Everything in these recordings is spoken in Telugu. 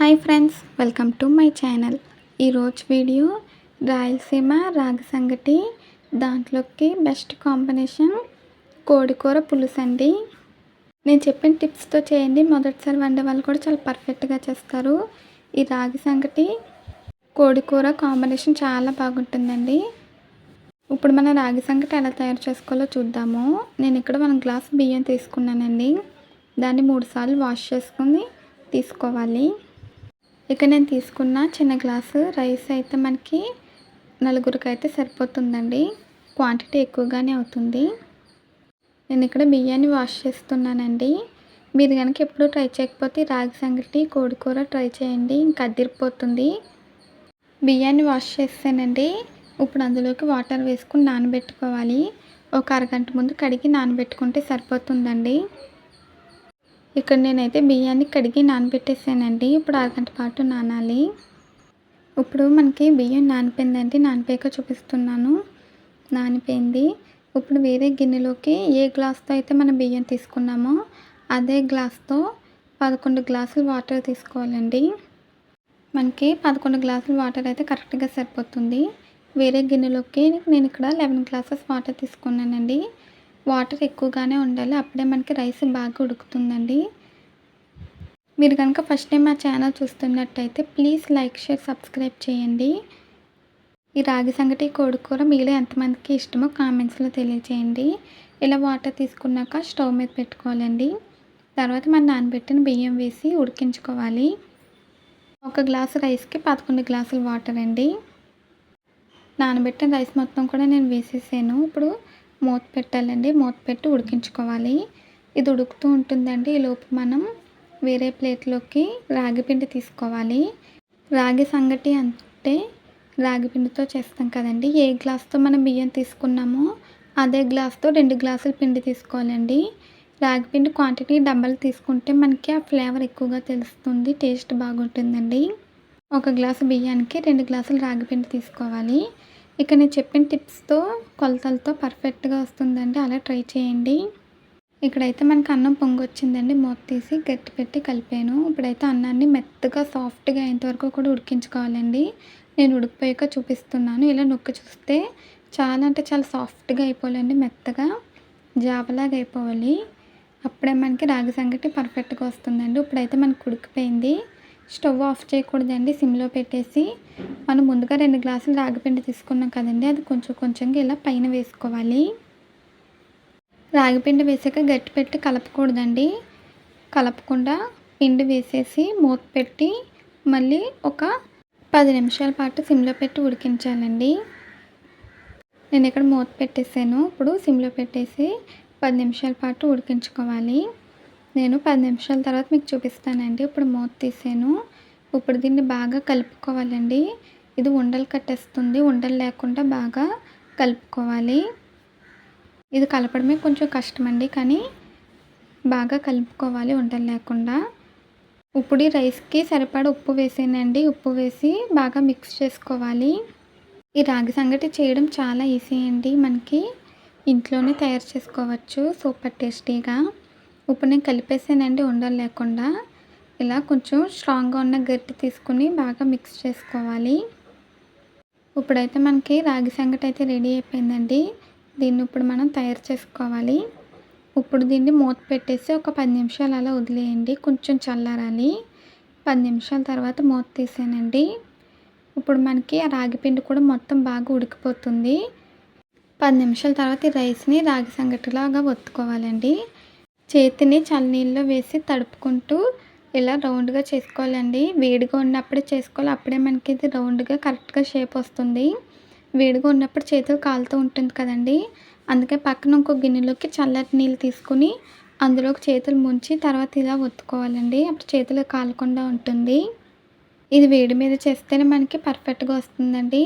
Hi friends, welcome to my channel. ఈరోజు వీడియో రాయలసీమ రాగి సంగటి, దాంట్లోకి బెస్ట్ కాంబినేషన్ కోడికూర పులుసు అండి. నేను చెప్పిన టిప్స్తో చేయండి. మొదటిసారి వండే వాళ్ళు కూడా చాలా పర్ఫెక్ట్గా చేస్తారు. ఈ రాగి సంగటి కోడికూర కాంబినేషన్ చాలా బాగుంటుందండి. ఇప్పుడు మన రాగి సంగటి ఎలా తయారు చేసుకోవాలో చూద్దాము. నేను ఇక్కడ 1 గ్లాస్ బియ్యం తీసుకున్నానండి. దాన్ని 3 సార్లు వాష్ చేసుకుని తీసుకోవాలి. ఇక నేను తీసుకున్న చిన్న గ్లాసు రైస్ అయితే మనకి నలుగురికి అయితే సరిపోతుందండి. క్వాంటిటీ ఎక్కువగానే అవుతుంది. నేను ఇక్కడ బియ్యాన్ని వాష్ చేస్తున్నానండి. మీరు కనుక ఎప్పుడు ట్రై చేయకపోతే రాగి సంగటి కోడికూర ట్రై చేయండి, ఇంకా అదిరిపోతుంది. బియ్యాన్ని వాష్ చేసానండి. ఇప్పుడు అందులోకి వాటర్ వేసుకుని నానబెట్టుకోవాలి. ఒక అరగంట ముందు కడిగి నానబెట్టుకుంటే సరిపోతుందండి. ఇక్కడ నేనైతే బియ్యాన్ని కడిగి నానబెట్టేసానండి. ఇప్పుడు అరగంట పాటు నానాలి. ఇప్పుడు మనకి బియ్యం నానిపోయిందండి. నానిపోయాక చూపిస్తున్నాను. నానిపోయింది. ఇప్పుడు వేరే గిన్నెలోకి ఏ గ్లాస్తో అయితే మనం బియ్యం తీసుకున్నామో అదే గ్లాస్తో 11 గ్లాసులు వాటర్ తీసుకోవాలండి. మనకి 11 గ్లాసులు వాటర్ అయితే కరెక్ట్గా సరిపోతుంది. వేరే గిన్నెలోకి నేను ఇక్కడ 11 గ్లాసెస్ వాటర్ తీసుకున్నానండి. వాటర్ ఎక్కువగానే ఉండాలి, అప్పుడే మనకి రైస్ బాగా ఉడుకుతుందండి. మీరు కనుక ఫస్ట్ టైం మా ఛానల్ చూస్తున్నట్టయితే ప్లీజ్ లైక్, షేర్, సబ్స్క్రైబ్ చేయండి. ఈ రాగి సంగటి కోడికూర మీలో ఎంతమందికి ఇష్టమో కామెంట్స్లో తెలియచేయండి. ఇలా వాటర్ తీసుకున్నాక స్టవ్ మీద పెట్టుకోవాలండి. తర్వాత మనం నానబెట్టిన బియ్యం వేసి ఉడికించుకోవాలి. 1 గ్లాసు రైస్కి 11 గ్లాసులు వాటర్ అండి. నానబెట్టిన రైస్ మొత్తం కూడా నేను వేసేసాను. ఇప్పుడు మూత పెట్టాలండి. మూత పెట్టి ఉడికించుకోవాలి. ఇది ఉడుకుతూ ఉంటుందండి. ఈలోపు మనం వేరే ప్లేట్లోకి రాగి పిండి తీసుకోవాలి. రాగి సంగటి అంటే రాగి పిండితో చేస్తాం కదండి. ఏ గ్లాస్తో మనం బియ్యం తీసుకున్నామో అదే గ్లాస్తో 2 గ్లాసులు పిండి తీసుకోవాలండి. రాగి పిండి క్వాంటిటీ డబల్ తీసుకుంటే మనకి ఆ ఫ్లేవర్ ఎక్కువగా తెలుస్తుంది, టేస్ట్ బాగుంటుందండి. 1 గ్లాసు బియ్యానికి 2 గ్లాసులు రాగి పిండి తీసుకోవాలి. ఇక నేను చెప్పిన టిప్స్తో కొలతలతో పర్ఫెక్ట్గా వస్తుందండి. అలా ట్రై చేయండి. ఇక్కడైతే మనకు అన్నం పొంగొచ్చిందండి. మూత తీసి గట్టి పెట్టి కలిపాను. ఇప్పుడైతే అన్నాన్ని మెత్తగా సాఫ్ట్గా అయ్యేంతవరకు కూడా ఉడికించుకోవాలండి. నేను ఉడికిపోయాక చూపిస్తున్నాను. ఇలా నొక్కి చూస్తే చాలా అంటే చాలా సాఫ్ట్గా అయిపోవాలండి. మెత్తగా జావలాగా అయిపోవాలి. అప్పుడే మనకి రాగి సంగటి పర్ఫెక్ట్గా వస్తుందండి. ఇప్పుడైతే మనకు ఉడికిపోయింది. స్టవ్ ఆఫ్ చేయకూడదండి. సిమ్లో పెట్టేసి మనం ముందుగా 2 గ్లాసులు రాగిపిండి తీసుకున్నాం కదండి, అది కొంచెం కొంచెంగా ఇలా పైన వేసుకోవాలి. రాగిపిండి వేసాక గట్టి పెట్టి కలపకూడదండి. కలపకుండా పిండి వేసేసి మూత పెట్టి మళ్ళీ ఒక 10 నిమిషాల పాటు సిమ్లో పెట్టి ఉడికించాలండి. నేను ఇక్కడ మూత పెట్టేసాను. ఇప్పుడు సిమ్లో పెట్టేసి 10 నిమిషాల పాటు ఉడికించుకోవాలి. నేను 10 నిమిషాల తర్వాత మీకు చూపిస్తానండి. ఇప్పుడు మూత తీసాను. ఇప్పుడు దీన్ని బాగా కలుపుకోవాలండి. ఇది ఉండలు కట్టేస్తుంది. ఉండలు లేకుండా బాగా కలుపుకోవాలి. ఇది కలపడమే కొంచెం కష్టమండి, కానీ బాగా కలుపుకోవాలి ఉండలు లేకుండా. ఇప్పుడు ఈ రైస్కి సరిపడా ఉప్పు వేసానండి. ఉప్పు వేసి బాగా మిక్స్ చేసుకోవాలి. ఈ రాగి సంగటి చేయడం చాలా ఈజీ అండి. మనకి ఇంట్లోనే తయారు చేసుకోవచ్చు సూపర్ టేస్టీగా. ఇప్పుడు నేను కలిపేసానండి ఉండలు లేకుండా. ఇలా కొంచెం స్ట్రాంగ్గా ఉన్న గరిటె తీసుకుని బాగా మిక్స్ చేసుకోవాలి. ఇప్పుడైతే మనకి రాగి సంగటి అయితే రెడీ అయిపోయిందండి. దీన్ని ఇప్పుడు మనం తయారు చేసుకోవాలి. ఇప్పుడు దీన్ని మూత పెట్టేసి ఒక 10 నిమిషాలు అలా వదిలేయండి. కొంచెం చల్లారాలి. 10 నిమిషాల తర్వాత మూత తీసానండి. ఇప్పుడు మనకి ఆ రాగి పిండి కూడా మొత్తం బాగా ఉడికిపోతుంది. 10 నిమిషాల తర్వాత ఈ రైస్ని రాగి సంగటిలాగా ఒత్తుకోవాలండి. చేతిని చల్లనీళ్ళలో వేసి తడుపుకుంటూ ఇలా రౌండ్గా చేసుకోవాలండి. వేడిగా ఉన్నప్పుడే చేసుకోవాలి, అప్పుడే మనకి ఇది రౌండ్గా కరెక్ట్గా షేప్ వస్తుంది. వేడిగా ఉన్నప్పుడు చేతులు కాలుతూ ఉంటుంది కదండి, అందుకే పక్కన ఇంకో గిన్నెలోకి చల్లటి నీళ్ళు తీసుకుని అందులోకి చేతులు ముంచి తర్వాత ఇలా ఒత్తుకోవాలండి. అప్పుడు చేతులు కాలకుండా ఉంటుంది. ఇది వేడి మీద చేస్తేనే మనకి పర్ఫెక్ట్గా వస్తుందండి.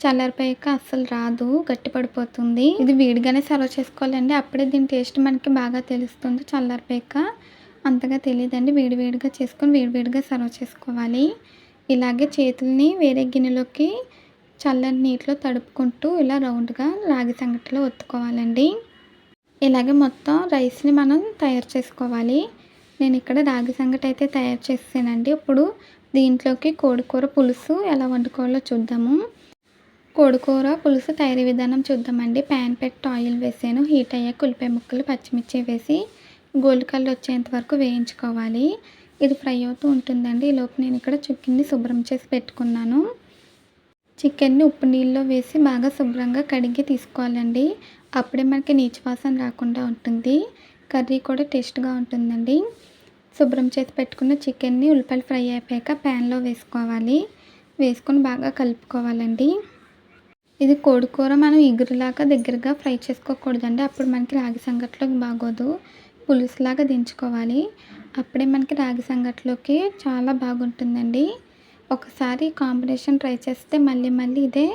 చల్లారిపోయాక అస్సలు రాదు, గట్టి పడిపోతుంది. ఇది వేడిగానే సర్వ్ చేసుకోవాలండి. అప్పుడే దీని టేస్ట్ మనకి బాగా తెలుస్తుంది. చల్లారిపోయాక అంతగా తెలియదండి. వేడివేడిగా చేసుకొని వేడివేడిగా సర్వ్ చేసుకోవాలి. ఇలాగే చేతుల్ని వేరే గిన్నెలోకి చల్లని నీటిలో తడుపుకుంటూ ఇలా రౌండ్గా రాగి సంగటిలో ఒత్తుకోవాలండి. ఇలాగే మొత్తం రైస్ని మనం తయారు చేసుకోవాలి. నేను ఇక్కడ రాగి సంగటి అయితే తయారు చేసానండి. ఇప్పుడు దీంట్లోకి కోడికూర పులుసు ఎలా వండుకోవాలో చూద్దాము. కోడికూర పులుసు తయారీ విధానం చూద్దామండి. ప్యాన్ పెట్టి ఆయిల్ వేసాను. హీట్ అయ్యాక ఉల్లిపాయ ముక్కలు, పచ్చిమిర్చి వేసి గోల్డ్ కలర్ వచ్చేంత వరకు వేయించుకోవాలి. ఇది ఫ్రై అవుతూ ఉంటుందండి. ఈలోపు నేను ఇక్కడ చికెన్ని శుభ్రం చేసి పెట్టుకున్నాను. చికెన్ని ఉప్పు నీళ్ళలో వేసి బాగా శుభ్రంగా కడిగి తీసుకోవాలండి. అప్పుడే మనకి నీచు వాసన రాకుండా ఉంటుంది. కర్రీ కూడా టేస్ట్గా ఉంటుందండి. శుభ్రం చేసి పెట్టుకున్న చికెన్ని ఉల్లిపాయలు ఫ్రై అయిపోయాక ప్యాన్లో వేసుకోవాలి. వేసుకొని బాగా కలుపుకోవాలండి. ఇది కోడికూర మనం ఇగురులాగా దగ్గరగా ఫ్రై చేసుకోకూడదండి. అప్పుడు మనకి రాగి సంగట్లోకి బాగోదు. పులుసులాగా దించుకోవాలి. అప్పుడే మనకి రాగి సంగట్లోకి చాలా బాగుంటుందండి. ఒకసారి కాంబినేషన్ ట్రై చేస్తే మళ్ళీ మళ్ళీ ఇదే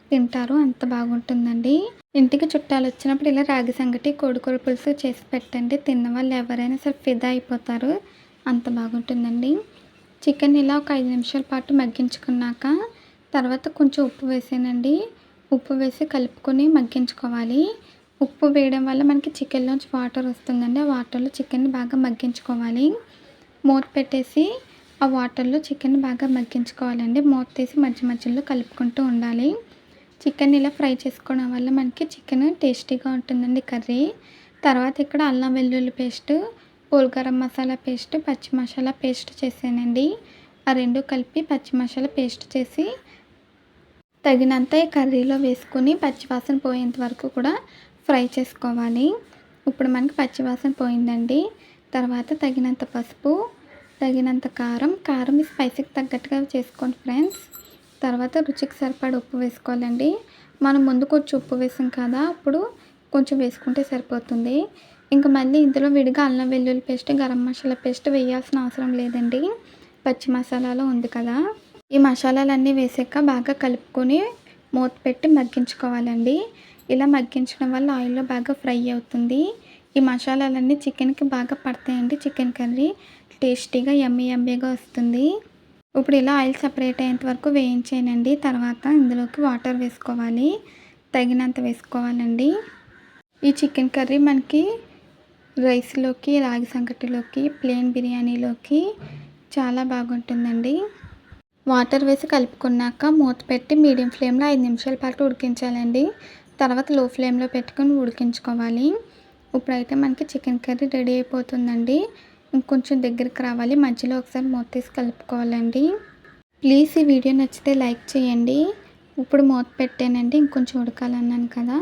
తింటారు, అంత బాగుంటుందండి. ఇంటికి చుట్టాలు వచ్చినప్పుడు ఇలా రాగి సంగటి, కోడికూర పులుసు చేసి పెట్టండి. తిన్న వాళ్ళు ఎవరైనా సరే ఫిదా అయిపోతారు, అంత బాగుంటుందండి. చికెన్ ఇలా ఒక 5 నిమిషాల పాటు మగ్గించుకున్నాక తర్వాత కొంచెం ఉప్పు వేసానండి. ఉప్పు వేసి కలుపుకొని మగ్గించుకోవాలి. ఉప్పు వేయడం వల్ల మనకి చికెన్లోంచి వాటర్ వస్తుందండి. ఆ వాటర్లో చికెన్ని బాగా మగ్గించుకోవాలి. మూత పెట్టేసి ఆ వాటర్లో చికెన్ బాగా మగ్గించుకోవాలండి. మూత తీసి మధ్య మధ్యలో కలుపుకుంటూ ఉండాలి. చికెన్ ఇలా ఫ్రై చేసుకోవడం వల్ల మనకి చికెన్ టేస్టీగా ఉంటుందండి కర్రీ. తర్వాత ఇక్కడ అల్లం వెల్లుల్లి paste, whole garam masala paste, పచ్చి మసాలా పేస్ట్ చేసానండి. ఆ రెండు కలిపి పచ్చి మసాలా పేస్ట్ చేసి తగినంత కర్రీలో వేసుకొని పచ్చివాసన పోయేంత వరకు కూడా ఫ్రై చేసుకోవాలి. ఇప్పుడు మనకి పచ్చివాసన పోయిందండి. తర్వాత తగినంత పసుపు, తగినంత కారం మీ స్పైసీకి తగ్గట్టుగా చేసుకోండి ఫ్రెండ్స్. తర్వాత రుచికి సరిపడ ఉప్పు వేసుకోవాలండి. మనం ముందు కొంచెం ఉప్పు వేసాం కదా, అప్పుడు కొంచెం వేసుకుంటే సరిపోతుంది. ఇంకా మళ్ళీ ఇందులో విడిగా అల్లం వెల్లుల్లి పేస్ట్, గరం మసాలా పేస్ట్ వేయాల్సిన అవసరం లేదండి. పచ్చి మసాలాలో ఉంది కదా. ఈ మసాలాలన్నీ వేసాక బాగా కలుపుకొని మూత పెట్టి మగ్గించుకోవాలండి. ఇలా మగ్గించడం వల్ల ఆయిల్లో బాగా ఫ్రై అవుతుంది. ఈ మసాలాలన్నీ చికెన్కి బాగా పడతాయండి. చికెన్ కర్రీ టేస్టీగా యమ్మీగా వస్తుంది. ఇప్పుడు ఇలా ఆయిల్ సపరేట్ అయ్యేంత వరకు వేయించేయండి. తర్వాత ఇందులోకి వాటర్ వేసుకోవాలి. తగినంత వేసుకోవాలండి. ఈ చికెన్ కర్రీ మనకి రైస్లోకి, రాగి సంగటిలోకి, ప్లెయిన్ బిర్యానీలోకి చాలా బాగుంటుందండి. వాటర్ వేసి కలుపుకున్నాక మూత పెట్టి మీడియం ఫ్లేమ్లో 5 నిమిషాల పాటు ఉడికించాలండి. తర్వాత లో ఫ్లేమ్లో పెట్టుకొని ఉడికించుకోవాలి. ఇప్పుడైతే మనకి చికెన్ కర్రీ రెడీ అయిపోతుందండి. ఇంకొంచెం దగ్గరికి రావాలి. మధ్యలో ఒకసారి మూత తీసి కలుపుకోవాలండి. ప్లీజ్ ఈ వీడియో నచ్చితే లైక్ చేయండి. ఇప్పుడు మూత పెట్టానండి. ఇంకొంచెం ఉడకాలన్నాను కదా,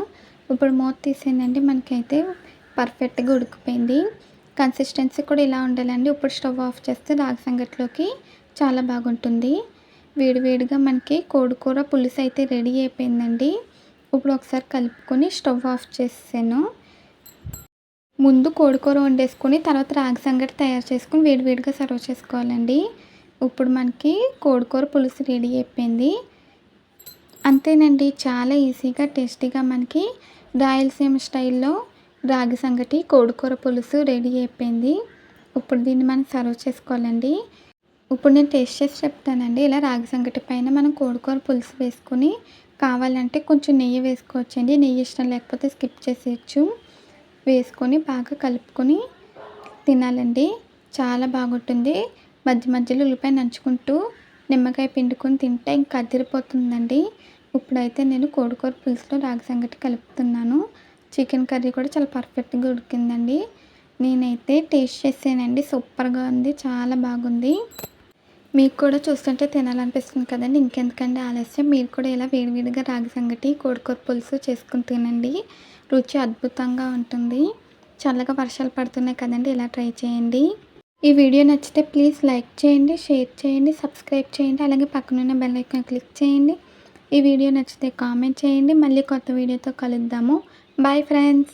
ఇప్పుడు మూత తీసానండి. మనకైతే పర్ఫెక్ట్గా ఉడికిపోయింది. కన్సిస్టెన్సీ కూడా ఇలా ఉండాలండి. ఇప్పుడు స్టవ్ ఆఫ్ చేస్తే రాగి సంగట్లోకి చాలా బాగుంటుంది. వేడివేడిగా మనకి కోడికూర పులుసు అయితే రెడీ అయిపోయిందండి. ఇప్పుడు ఒకసారి కలుపుకొని స్టవ్ ఆఫ్ చేసాను. ముందు కోడికూర వండేసుకొని తర్వాత రాగి సంగటి తయారు చేసుకొని వేడివేడిగా సర్వ్ చేసుకోవాలండి. ఇప్పుడు మనకి కోడికూర పులుసు రెడీ అయిపోయింది. అంతేనండి, చాలా ఈజీగా టేస్టీగా మనకి రాయలసీమ స్టైల్లో రాగి సంగటి, కోడికూర పులుసు రెడీ అయిపోయింది. ఇప్పుడు దీన్ని మనం సర్వ్ చేసుకోవాలండి. ఇప్పుడు నేను టేస్ట్ చేసి చెప్తానండి. ఇలా రాగి సంగటి పైన మనం కోడికూర పులుసు వేసుకొని కావాలంటే కొంచెం నెయ్యి వేసుకోవచ్చండి. నెయ్యి ఇష్టం లేకపోతే స్కిప్ చేసేయచ్చు. వేసుకొని బాగా కలుపుకొని తినాలండి. చాలా బాగుంటుంది. మధ్య మధ్యలో ఉల్లిపాయ నంచుకుంటూ నిమ్మకాయ పిండుకొని తింటే ఇంకా అదిరిపోతుందండి. ఇప్పుడైతే నేను కోడికూర పులుసులో రాగి సంగటి కలుపుతున్నాను. చికెన్ కర్రీ కూడా చాలా పర్ఫెక్ట్గా ఉడికిందండి. నేనైతే టేస్ట్ చేసానండి. సూపర్గా ఉంది, చాలా బాగుంది. మీకు కూడా చూస్తుంటే తినాలనిపిస్తుంది కదండి. ఇంకెందుకండి ఆలస్యం, మీరు కూడా ఇలా వేడివేడిగా రాగి సంగటి, కోడికూర పులుసు చేసుకుని తినండి. రుచి అద్భుతంగా ఉంటుంది. చల్లగా వర్షాలు పడుతున్నాయి కదండి, ఇలా ట్రై చేయండి. ఈ వీడియో నచ్చితే ప్లీజ్ లైక్ చేయండి, షేర్ చేయండి, సబ్స్క్రైబ్ చేయండి. అలాగే పక్కనున్న బెల్ ఐకాన్ క్లిక్ చేయండి. ఈ వీడియో నచ్చితే కామెంట్ చేయండి. మళ్ళీ కొత్త వీడియోతో కలుద్దాము. Bye friends.